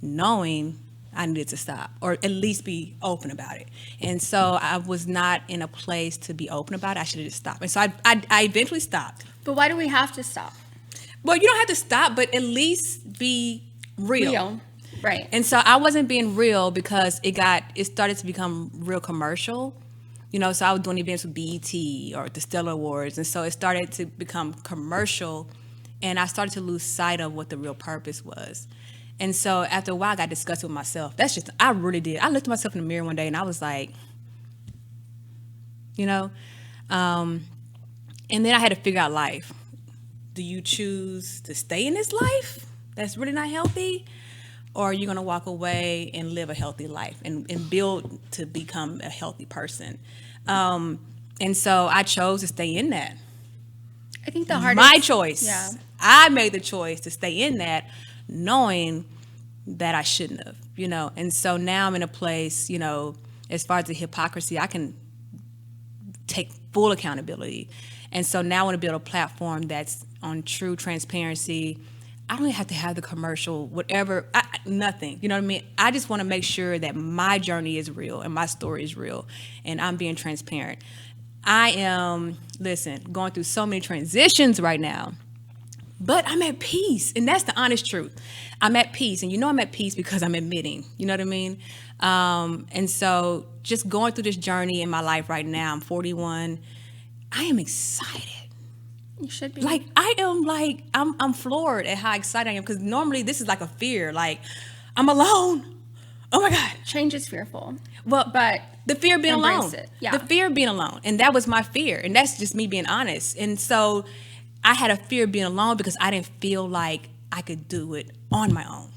knowing I needed to stop or at least be open about it. And so I was not in a place to be open about it. I should have just stopped. And so I eventually stopped. But why do we have to stop? Well, you don't have to stop, but at least be real. Right. And so I wasn't being real because it started to become real commercial. You know, so I was doing events with BET or the Stellar Awards. And so it started to become commercial and I started to lose sight of what the real purpose was. And so after a while, I got disgusted with myself. I really did. I looked at myself in the mirror one day and I was like, you know, and then I had to figure out life. Do you choose to stay in this life that's really not healthy? Or are you going to walk away and live a healthy life and build to become a healthy person? And so I chose to stay in that. I think the hardest. My choice. Yeah. I made the choice to stay in that, knowing that I shouldn't have, you know. And so now I'm in a place, you know, as far as the hypocrisy, I can take full accountability. And so now I want to build a platform that's on true transparency. I don't have to have the commercial, whatever, nothing. You know what I mean? I just want to make sure that my journey is real and my story is real, and I'm being transparent. I am, listen, going through so many transitions right now, but I'm at peace, and that's the honest truth. I'm at peace, and I'm at peace because I'm admitting. You know what I mean? And so, just going through this journey in my life right now, I'm 41. I am excited. You should be. Like I am, like I'm floored at how excited I am, because normally this is like a fear. Like I'm alone. Oh my God. Change is fearful. Well, But the fear of being embrace alone. it. Yeah. The fear of being alone, and that was my fear, and that's just me being honest. And so, I had a fear of being alone because I didn't feel like I could do it on my own.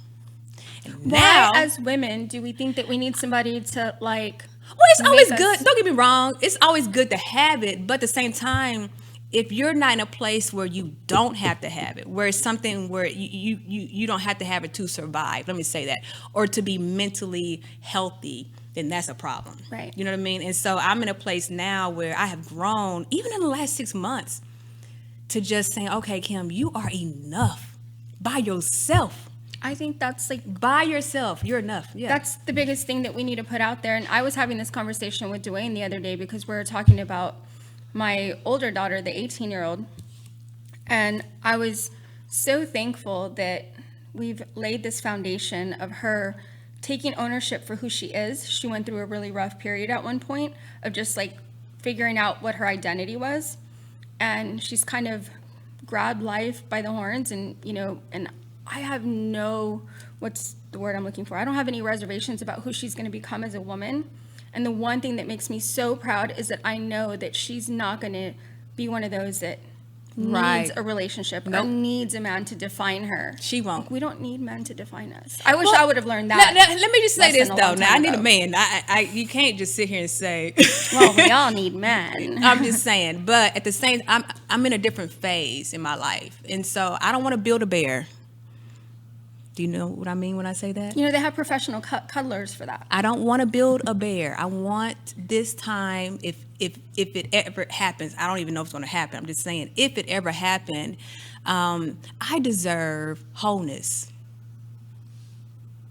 And now, Why, as women, do we think that we need somebody to like? well, it's always make good. us- Don't get me wrong. It's always good to have it, but at the same time, if you're not in a place where you don't have to have it, where it's something where you don't have to have it to survive, let me say that, or to be mentally healthy, then that's a problem. Right. You know what I mean? And so I'm in a place now where I have grown, even in the last 6 months, to just saying, okay, Kim, you are enough by yourself. I think that's like By yourself, you're enough. Yeah. that's the biggest thing that we need to put out there. And I was having this conversation with Dwayne the other day because we were talking about my older daughter, the 18-year-old, and I was so thankful that we've laid this foundation of her taking ownership for who she is. She went through a really rough period at one point of just like figuring out what her identity was, and she's kind of grabbed life by the horns, and and I have what's the word I'm looking for? I don't have any reservations about who she's going to become as a woman. And the one thing that makes me so proud is that I know that she's not going to be one of those that Right. needs a relationship or Nope. needs a man to define her. She won't. We don't need men to define us. I wish Well, I would have learned that. Now, let me just say this lesson a though. long Now I time need a ago. man. You can't just sit here and say. Well, we all need men. I'm just saying, but at the same, I'm in a different phase in my life, and so I don't want to build a bear. Do you know what I mean when I say that? They have professional cuddlers for that. I don't want to build a bear. I want this time, if it ever happens, I don't even know if it's going to happen. I'm just saying, if it ever happened, I deserve wholeness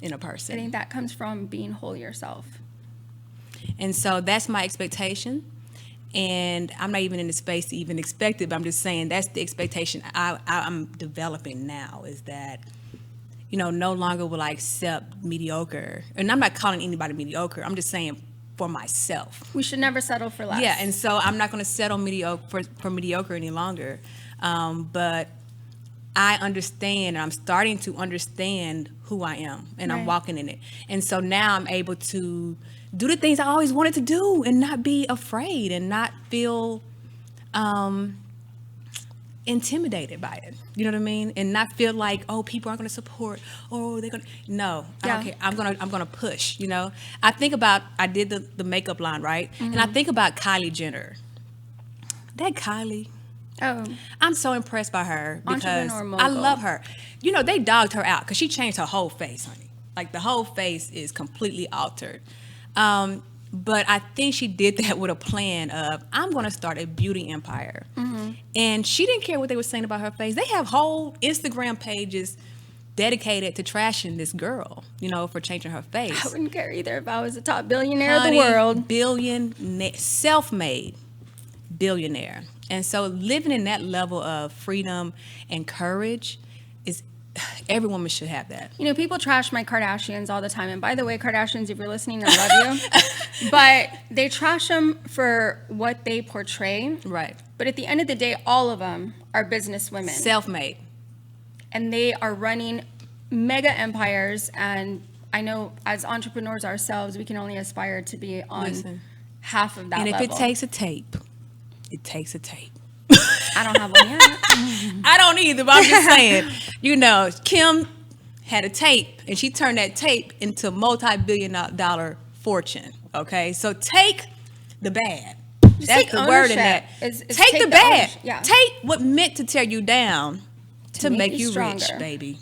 in a I person. think that comes from being whole yourself. And so that's my expectation. And I'm not even in the space to even expect it, but I'm just saying that's the expectation I'm developing now, is that, no longer will I accept mediocre. And I'm not calling anybody mediocre. I'm just saying for myself. We should never settle for less. Yeah, and so I'm not going to settle for mediocre any longer. But I understand, and I'm starting to understand who I am, and I'm Right. walking in it. And so now I'm able to do the things I always wanted to do and not be afraid and not feel intimidated by it. You know what I mean? And not feel like, oh, people aren't going to support, or they're going to. No, I don't Yeah. care. I'm gonna push. I think about, I did the makeup line, right? And I think about Kylie Jenner. That Kylie. Oh, I'm so impressed by her because Entrepreneur I mogul. love her. They dogged her out because she changed her whole face, honey. Like the whole face is completely altered. But I think she did that with a plan of, I'm going to start a beauty empire. Mm-hmm. And she didn't care what they were saying about her face. They have whole Instagram pages dedicated to trashing this girl, for changing her face. I wouldn't care either if I was the top billionaire of Honey, the world. self-made billionaire. And so living in that level of freedom and courage is, every woman should have that. People trash my Kardashians all the time. And by the way, Kardashians, if you're listening, I love you. But they trash them for what they portray. Right. But at the end of the day, all of them are business women. Self-made. And they are running mega empires. And I know as entrepreneurs ourselves, we can only aspire to be on Listen. half of that And if level. it takes a tape, it takes a tape. I don't have one yet. I don't either, but I'm just saying, Kim had a tape, and she turned that tape into a multi-billion-dollar fortune, okay? So take the bad. That's take the word in ownership. that. Is Take take the the bad. ownership, yeah. Take what meant to tear you down to make you rich, stronger. baby.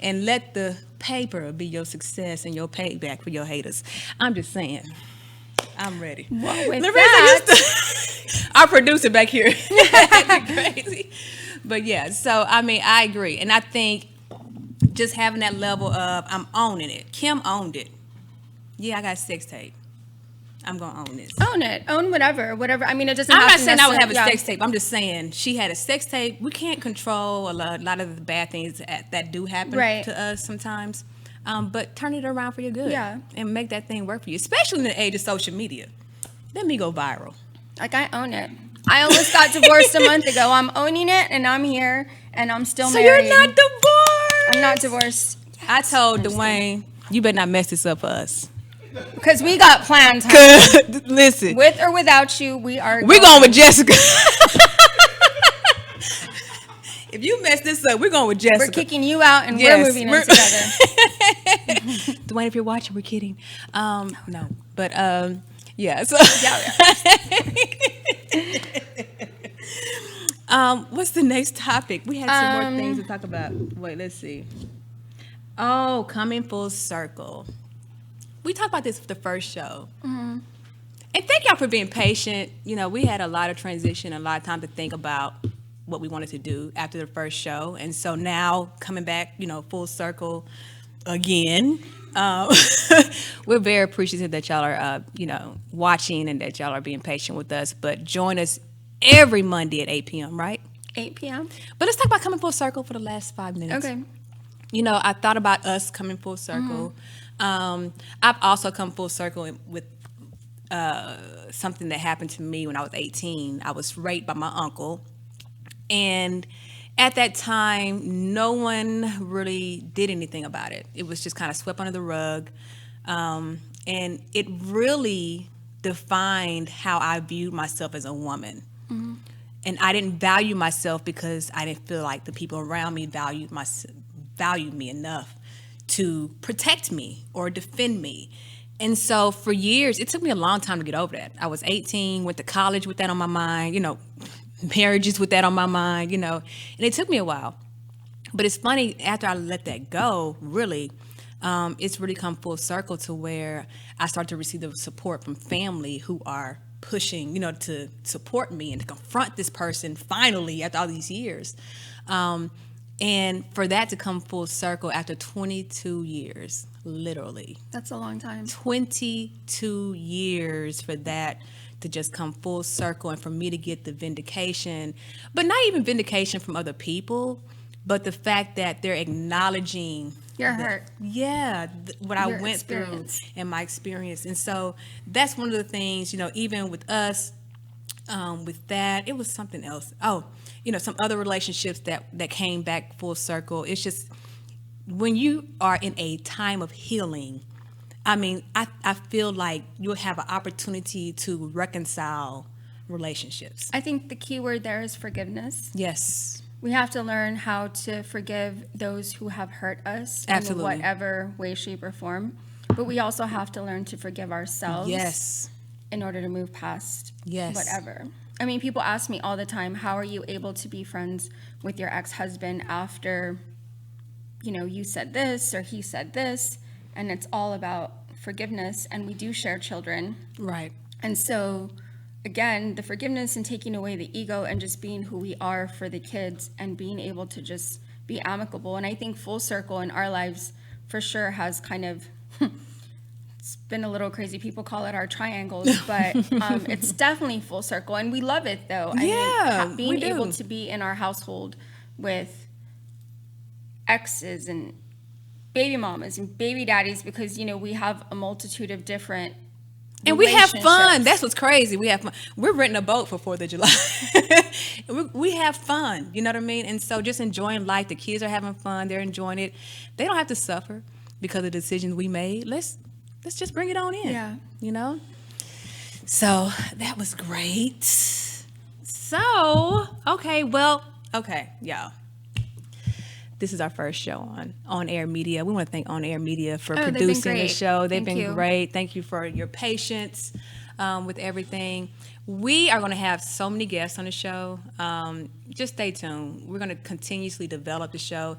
And let the paper be your success and your payback for your haters. I'm just saying. I'm ready. Well, with Larissa that- used to- our producer back here. Crazy. But yeah, so I mean, I agree, and I think just having that level of I'm owning it. Kim owned it. Yeah, I got a sex tape. I'm gonna own this. Own it. Own whatever. I mean, it doesn't I'm have not to saying I would have a necessarily- sex tape. I'm just saying she had a sex tape. We can't control a lot of the bad things that do happen Right. to us sometimes. But turn it around for your good. Yeah. And make that thing work for you, especially in the age of social media. Let me go viral. Like, I own it. I almost got divorced a month ago. I'm owning it, and I'm here, and I'm still So married. you're not divorced. I'm not divorced I told Dwayne, you better not mess this up for us. because we got plans. Honey. Listen, With or without you, we are. we're going with Jessica. If you mess this up, we're going with Jessica. We're kicking you out, and Yes, we're moving in we're- together. Dwayne, if you're watching, we're kidding. No, but yeah. So, what's the next topic? We had some more things to talk about. Wait, let's see. Oh, coming full circle. We talked about this for the first show. Mm-hmm. And thank y'all for being patient. You know, we had a lot of transition, a lot of time to think about what we wanted to do after the first show. And so now coming back, you know, full circle again. We're very appreciative that y'all are, you know, watching and that y'all are being patient with us. But join us every Monday at 8 p.m., right? 8 p.m. But let's talk about coming full circle for the last 5 minutes. Okay. You know, I thought about us coming full circle. I've also come full circle with something that happened to me when I was 18. I was raped by my uncle. And at that time, no one really did anything about it. It was just kind of swept under the rug. And it really defined how I viewed myself as a woman. And I didn't value myself because I didn't feel like the people around me valued me enough to protect me or defend me. And so for years, it took me a long time to get over that. I was 18, went to college with that on my mind, you know, marriages with that on my mind, you know, and it took me a while. But it's funny, after I let that go, really, it's really come full circle to where I start to receive the support from family who are pushing, you know, to support me and to confront this person finally after all these years. And for that to come full circle after 22 years, literally. That's a long time. 22 years for that to just come full circle and for me to get the vindication, but not even vindication from other people, but the fact that they're acknowledging You're hurt. yeah, what I Your went experience. through and my experience. And so that's one of the things, you know, even with us, with that, it was something else. Oh, you know, some other relationships that came back full circle. It's just when you are in a time of healing, I mean, I feel like you'll have an opportunity to reconcile relationships. I think the key word there is forgiveness. Yes. We have to learn how to forgive those who have hurt us Absolutely. in whatever way, shape, or form. But we also have to learn to forgive ourselves Yes. in order to move past Yes. whatever. I mean, people ask me all the time, how are you able to be friends with your ex-husband after, you know, you said this or he said this? And it's all about forgiveness, and we do share children. Right. And so, again, the forgiveness and taking away the ego and just being who we are for the kids and being able to just be amicable. And I think full circle in our lives for sure has kind of, it's been a little crazy. People call it our triangles, but it's definitely full circle. And we love it though. Yeah, we being able do. to be in our household with exes and baby mamas and baby daddies, because, you know, we have a multitude of different And we have fun. relationships. That's what's crazy. We have fun. We're renting a boat for 4th of July. we have fun. You know what I mean? And so just enjoying life. The kids are having fun. They're enjoying it. They don't have to suffer because of the decisions we made. Let's just bring it on in. Yeah. You know? So that was great. So, okay, y'all. This is our first show on Air Media. We want to thank On Air Media for they've been producing the great. show. They've Thank been you. great. Thank you for your patience with everything. We are going to have so many guests on the show. Just stay tuned. We're going to continuously develop the show.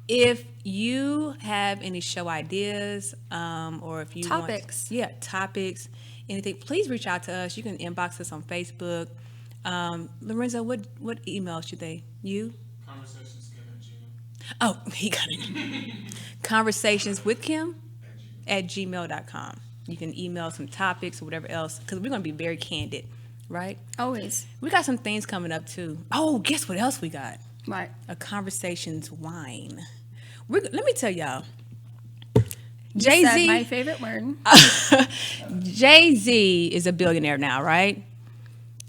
If you have any show ideas or if you Topics. want topics, anything, please reach out to us. You can inbox us on Facebook. Lorenzo, what email should they? You? Conversations Kim at Gmail. Oh, he got it. Conversations with Kim at gmail.com. You can email some topics or whatever else, because we're going to be very candid, right? Always. We got some things coming up too. Oh, guess what else we got? Right. A Conversations wine. Let me tell y'all. Said my Jay-Z, favorite word. Jay-Z is a billionaire now, right?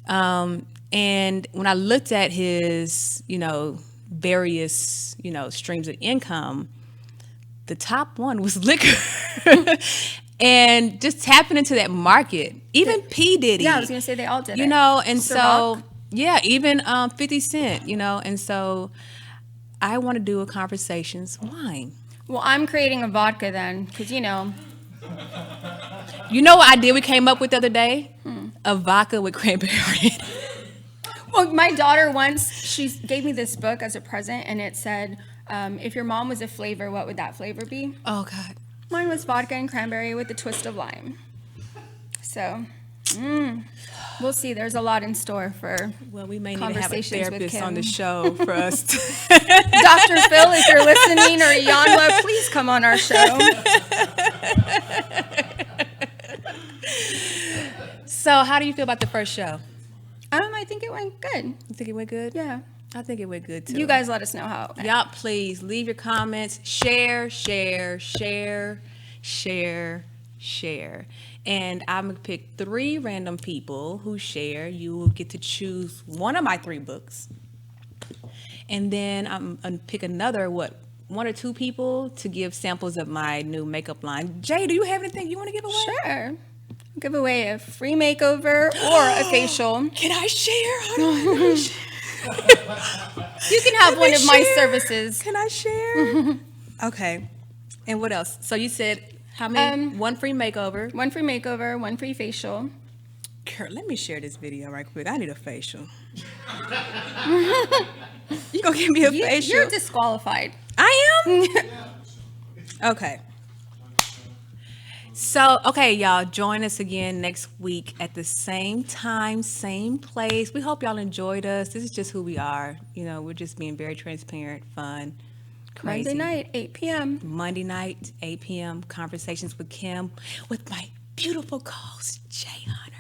And when I looked at his, various, streams of income, the top one was liquor. And just tapping into that market. Even P. Diddy. Yeah, I was gonna say they all did it. And Ciroc. so, yeah, even 50 Cent, and so I want to do a Conversations wine. Well, I'm creating a vodka then, because You know what idea we came up with the other day? A vodka with cranberry. Well, my daughter once, she gave me this book as a present, and it said, if your mom was a flavor, what would that flavor be? Oh, God. Mine was vodka and cranberry with a twist of lime. So, we'll see. There's a lot in store for Well, we may need to have a Conversations with therapist on the Kim. show for us. Dr. Phil, if you're listening, or Yanwa, please come on our show. So, how do you feel about the first show? I think it went good. You think it went good? Yeah. I think it went good too. You guys let us know how it went. Y'all, please leave your comments. Share. And I'm going to pick 3 random people who share. You will get to choose one of my 3 books. And then I'm going to pick another, 1 or 2 people to give samples of my new makeup line. Jay, do you have anything you want to give away? Sure. Give away a free makeover or a facial. Can I share? Hold on, let me share. You can have Let me one of my share. services. Can I share? Okay. And what else? So you said how many? 1 free makeover. One free makeover, one free facial. Kurt, let me share this video right quick. I need a facial. You gonna give me a facial? You're disqualified. I am? Okay. So, okay, y'all, join us again next week at the same time, same place. We hope y'all enjoyed us. This is just who we are. We're just being very transparent, fun, crazy. Monday night, 8 p.m. Monday night, 8 p.m., Conversations with Kim, with my beautiful co-host, Jay Honey.